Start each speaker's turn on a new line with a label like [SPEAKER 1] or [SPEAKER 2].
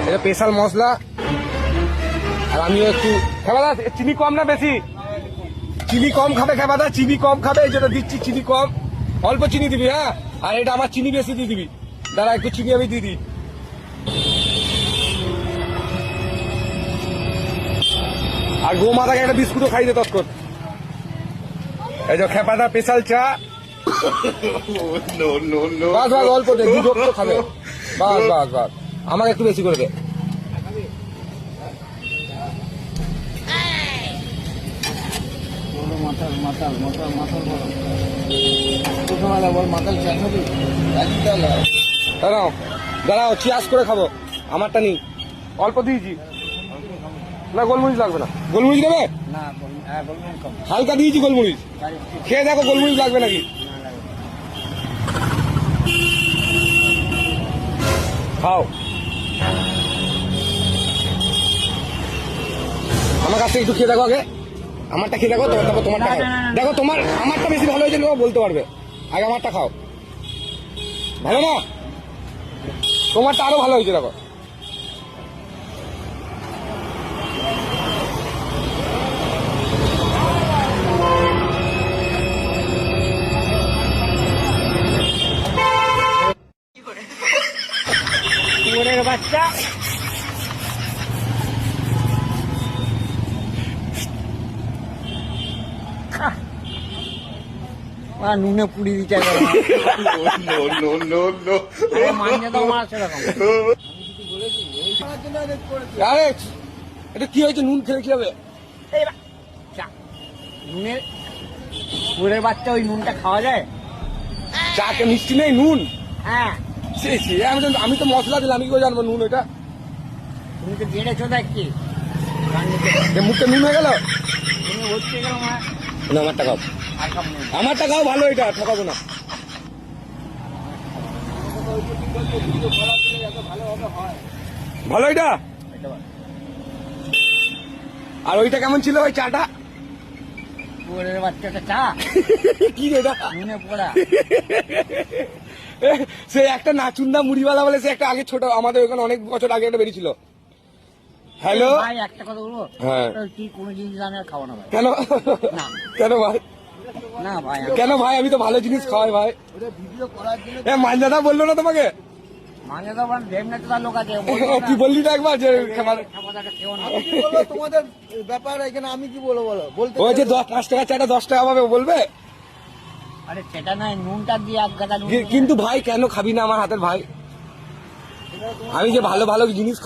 [SPEAKER 1] এটা স্পেশাল মশলা। আর আমিও একটু খেবাদা চিনি কম না বেশি? চিনি কম খাবে খেবাদা, চিনি কম খাবে, এই যেটা দিচ্ছি চিনি কম, অল্প চিনি দিবি। হ্যাঁ, আর এটা আমার চিনি বেশি দিয়ে দিবি। দাঁড়া একটু চিনি আমি দিয়ে দিই। আর গোমাতাকে একটা বিস্কুটও খাই দে তৎক্ষণ। এই যে খেপাদা স্পেশাল চা। বাস বাস, অল্প দে, দুধ তো খাবে। বাস বাস বাস, আমাকে একটু বেশি করে দে। দাঁড়াও দাঁড়াও, চিয়াস করে খাবো। আমারটা নেই, অল্প দিয়েছি। না গোলমরিচ লাগবে না। গোলমরিচ দেবে? হালকা দিয়েছি গোলমরিচ, খেয়ে দেখো গোলমরিচ লাগবে নাকি। খাও, আমার কাছ থেকে একটু খেয়ে দেখো আগে। আমারটা খেয়ে দেখো, তারপর তোমারটা খাও। দেখো তোমার আমারটা বেশি ভালো হয়েছে বলতে পারবে। আগে আমারটা খাও। ভালো না? তোমারটা আরো ভালো হয়েছে দেখো।
[SPEAKER 2] বাচ্চা নুনে পুড়ি দিতে
[SPEAKER 1] এটা কি হয়েছে? নুন খেলে কি হবে?
[SPEAKER 2] নুনের পুরের বাচ্চা, ওই নুনটা খাওয়া যায়?
[SPEAKER 1] চাকে মিষ্টি নেই, নুন?
[SPEAKER 2] হ্যাঁ,
[SPEAKER 1] আমি তো মশলা দিলাম, আমি কি করে জানবো নুন এটা?
[SPEAKER 2] তুমি তো বেড়েছো দেখছি,
[SPEAKER 1] মুখটা নুন হয়ে গেল।
[SPEAKER 2] তুমি হচ্ছে গেল মা।
[SPEAKER 1] না, আমারটা খাও, আমারটা খাও, ভালো এটা, ঠকাবো না। ভালো এটা। আর ওইটা কেমন ছিল ওই চাটা?
[SPEAKER 2] পুরের বাচ্চাটা চা
[SPEAKER 1] কি রে এটা?
[SPEAKER 2] নুনে পোড়া।
[SPEAKER 1] সে একটা নাচুন্দা মুড়িওয়ালা বলে, সে একটা আগে ছোট আমাদের ওখানে অনেক বছর আগে একটা বেরিয়েছিল। হ্যালো
[SPEAKER 2] ভাই, একটা কথা বলবো?
[SPEAKER 1] হ্যাঁ,
[SPEAKER 2] কি কোনো জিনিস জানে খাবো না ভাই।
[SPEAKER 1] কেন?
[SPEAKER 2] না
[SPEAKER 1] কেন ভাই?
[SPEAKER 2] না ভাই,
[SPEAKER 1] কেন ভাই? আমি তো ভালো জিনিস খাওয়াই ভাই।
[SPEAKER 2] ভিডিও করার জন্য
[SPEAKER 1] মাঞ্জাদা বললো না তোমাকে?
[SPEAKER 2] মানে তো দেবনাথ তার লোক আছে,
[SPEAKER 1] কি বললি না একবার যে
[SPEAKER 3] তোমাদের ব্যাপার এখানে আমি কি বলবো বলো? বলতে
[SPEAKER 1] ওই যে 5 টাকা চাটা 10 টাকা পাবে বলবে?
[SPEAKER 2] আরে সেটা নয়, নুনটা দিয়ে এক গাদা নুন।
[SPEAKER 1] কিন্তু ভাই কেন খাবি না আমার হাতের ভাই? আমি যে ভালো ভালো জিনিস